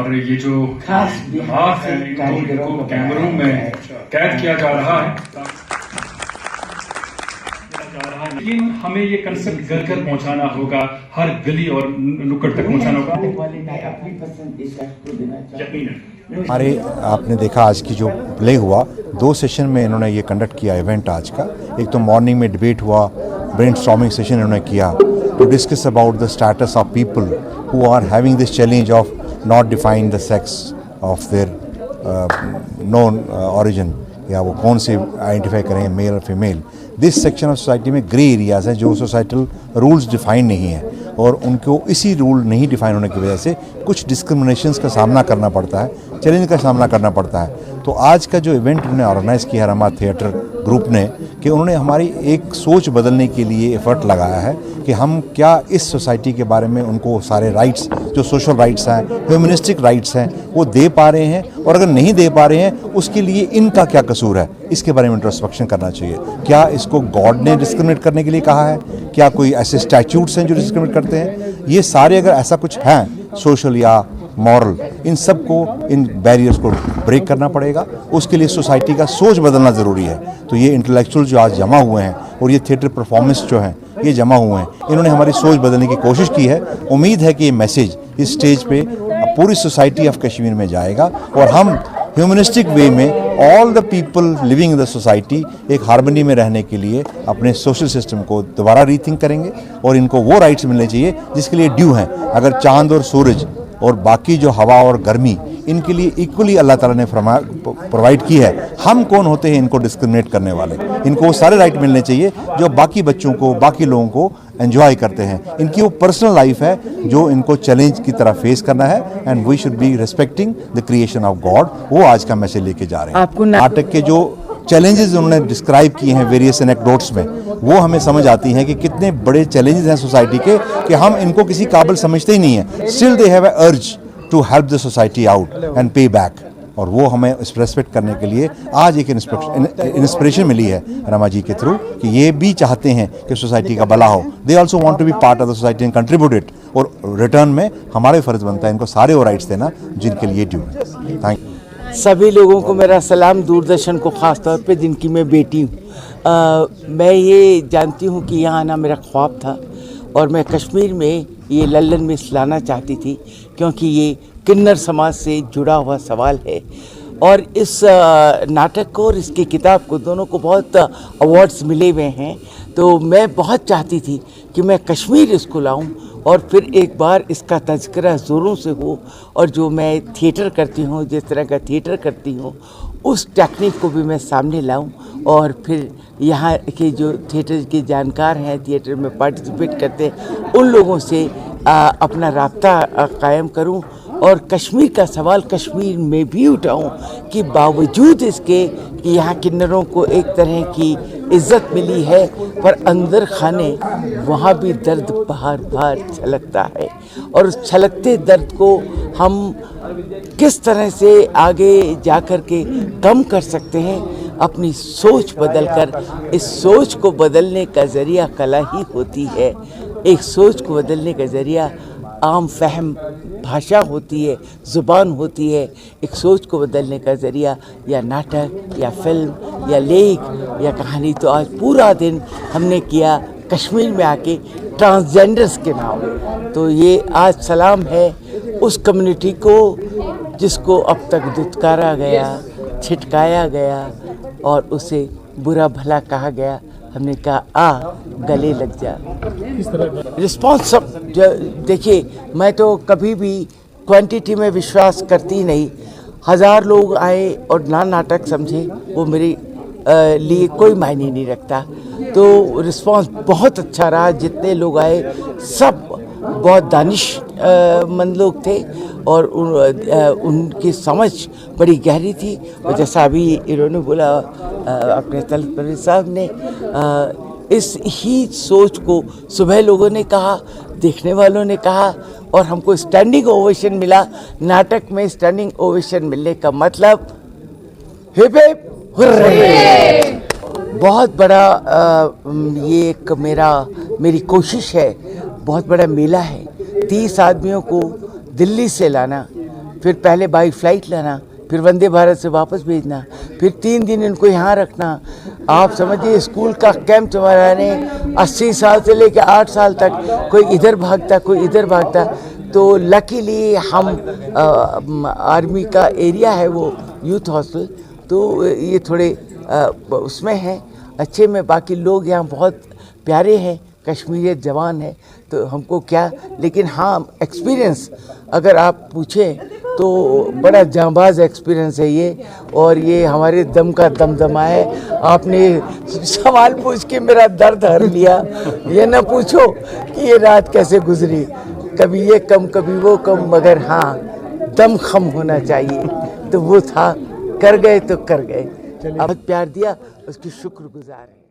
और ये जो हाथ है इनको कैमरों में कैद किया जा रहा है, लेकिन हमें ये कंसेप्ट घर घर पहुंचाना होगा, हर गली और नुक्कड़ तक पहुंचाना होगा। हमारे आपने देखा आज की जो प्ले हुआ, 2 सेशन में इन्होंने ये कंडक्ट किया इवेंट आज का। एक तो मॉर्निंग में डिबेट हुआ, ब्रेनस्टॉर्मिंग सेशन इन्होंने किया to discuss about the status of people who are having this challenge of not define the sex of their known origin, या वो कौन से आइडेंटिफाई करें मेल और female. This section of society में ग्रे एरियाज़ हैं जो सोसाइटल रूल्स डिफाइन नहीं हैं, और उनको इसी रूल नहीं डिफाइन होने की वजह से कुछ डिस्क्रिमिनेशंस का सामना करना पड़ता है, चैलेंज का सामना करना पड़ता है। तो आज का जो इवेंट उन्होंने ऑर्गेनाइज़ किया रमा थिएटर ग्रुप ने, कि उन्होंने हमारी एक सोच बदलने के लिए एफर्ट लगाया है कि हम क्या इस सोसाइटी के बारे में उनको सारे राइट्स, जो सोशल राइट्स हैं, ह्यूमनिस्टिक राइट्स हैं, वो दे पा रहे हैं, और अगर नहीं दे पा रहे हैं उसके लिए इनका क्या कसूर है, इसके बारे में इंट्रोस्पेक्शन करना चाहिए। क्या इसको गॉड ने डिस्क्रिमिनेट करने के लिए कहा है? क्या कोई ऐसे स्टैट्यूट्स हैं जो डिस्क्रिमिनेट करते हैं? ये सारे अगर ऐसा कुछ हैं सोशल या मॉरल, इन सब को, इन बैरियर्स को ब्रेक करना पड़ेगा। उसके लिए सोसाइटी का सोच बदलना ज़रूरी है। तो ये इंटेलेक्चुअल जो आज जमा हुए हैं और ये थिएटर परफॉर्मेंस जो हैं ये जमा हुए हैं, इन्होंने हमारी सोच बदलने की कोशिश की है। उम्मीद है कि ये मैसेज इस स्टेज पे पूरी सोसाइटी ऑफ कश्मीर में जाएगा, और हम ह्यूमनिस्टिक वे में all the people living in the society एक हार्मनी में रहने के लिए अपने सोशल सिस्टम को दोबारा रीथिंक करेंगे, और इनको वो राइट्स मिलने चाहिए जिसके लिए ड्यू हैं। अगर चांद और सूरज और बाकी जो हवा और गर्मी इनके लिए इक्वली अल्लाह ताला ने प्रोवाइड की है, हम कौन होते हैं इनको डिस्क्रिमिनेट करने वाले? इनको वो सारे राइट मिलने चाहिए जो बाकी बच्चों को, बाकी लोगों को एंजॉय करते हैं। इनकी वो पर्सनल लाइफ है जो इनको चैलेंज की तरह फेस करना है, and we should be respecting the creation of God. वो आज का मैसेज लेके जा रहे हैं। नाटक के जो चैलेंजेस उन्होंने डिस्क्राइब किए हैं वेरियस एनेक्डोट्स में, वो हमें समझ आती हैं कि कितने बड़े चैलेंजेस हैं सोसाइटी के, कि हम इनको किसी काबिल समझते ही नहीं हैं। Still they have a urge to help the society out and pay back, और वो हमें इस रेस्पेक्ट करने के लिए आज एक इंस्पिरेशन मिली है रमा जी के थ्रू, कि ये भी चाहते हैं कि सोसाइटी का भला हो। They also want to be part of the society and contribute it, और रिटर्न में हमारे फर्ज बनता है इनको सारे वो राइट्स देना जिनके लिए ड्यू है। Thank you. सभी लोगों को मेरा सलाम, दूरदर्शन को ख़ास तौर पे जिनकी मैं बेटी हूँ। मैं ये जानती हूँ कि यहाँ आना मेरा ख्वाब था, और मैं कश्मीर में ये लल्लन मिस लाना चाहती थी, क्योंकि ये किन्नर समाज से जुड़ा हुआ सवाल है। और इस नाटक को और इसकी किताब को, दोनों को बहुत अवार्ड्स मिले हुए हैं। तो मैं बहुत चाहती थी कि मैं कश्मीर इसको लाऊं, और फिर एक बार इसका तज़किरा ज़ोरों से हो, और जो मैं थिएटर करती हूँ, जिस तरह का थिएटर करती हूँ, उस टेक्निक को भी मैं सामने लाऊं, और फिर यहाँ के जो थिएटर के जानकार हैं, थिएटर में पार्टिसिपेट करते हैं, उन लोगों से अपना राब्ता कायम करूं, और कश्मीर का सवाल कश्मीर में भी उठाऊं, कि बावजूद इसके कि यहाँ किन्नरों को एक तरह की इज़्ज़त मिली है, पर अंदर खाने वहाँ भी दर्द बार बार छलकता है। और उस छलकते दर्द को हम किस तरह से आगे जा कर के कम कर सकते हैं, अपनी सोच बदलकर। इस सोच को बदलने का ज़रिया कला ही होती है। एक सोच को बदलने का ज़रिया आम फहम भाषा होती है, ज़ुबान होती है। एक सोच को बदलने का ज़रिया या नाटक या फिल्म या लेख या कहानी। तो आज पूरा दिन हमने किया कश्मीर में आके ट्रांसजेंडर्स के नाम। तो ये आज सलाम है उस कम्युनिटी को जिसको अब तक दुत्कारा गया, छिटकाया गया, और उसे बुरा भला कहा गया। हमने कहा आ गले लग जा। रिस्पॉन्स सब देखिए, मैं तो कभी भी क्वांटिटी में विश्वास करती नहीं। 1000 लोग आए और ना नाटक समझे, वो मेरे लिए कोई मायने नहीं रखता। तो रिस्पॉन्स बहुत अच्छा रहा। जितने लोग आए सब बहुत दानिशमंद लोग थे, और उनकी समझ बड़ी गहरी थी। और जैसा अभी इन्होंने बोला अपने तलत परवेज साहब ने, इस ही सोच को सुबह लोगों ने कहा, देखने वालों ने कहा, और हमको स्टैंडिंग ओवेशन मिला। नाटक में स्टैंडिंग ओवेशन मिलने का मतलब हिप हिप हुर्रे। बहुत बड़ा ये एक मेरी कोशिश है। बहुत बड़ा मेला है। 30 आदमियों को दिल्ली से लाना फिर पहले बाई फ्लाइट लाना, फिर वंदे भारत से वापस भेजना, फिर 3 दिन इनको यहाँ रखना। आप समझिए स्कूल का कैंप चलाने 80 साल से लेकर 8 साल तक कोई इधर भागता कोई इधर भागता। तो लकीली हम आर्मी का एरिया है वो यूथ हॉस्टल, तो ये थोड़े उसमें हैं अच्छे में। बाकी लोग यहाँ बहुत प्यारे हैं, कश्मीरी जवान है, तो हमको क्या, लेकिन हाँ एक्सपीरियंस अगर आप पूछें तो बड़ा जांबाज एक्सपीरियंस है ये, और ये हमारे दम का दमदमा है। आपने सवाल पूछ के मेरा दर्द हर लिया। ये ना पूछो कि ये रात कैसे गुजरी, कभी ये कम कभी वो कम, मगर हाँ दम खम होना चाहिए, तो वो था। कर गए तो कर गए, बहुत प्यार दिया, उसकी शुक्रगुजार है।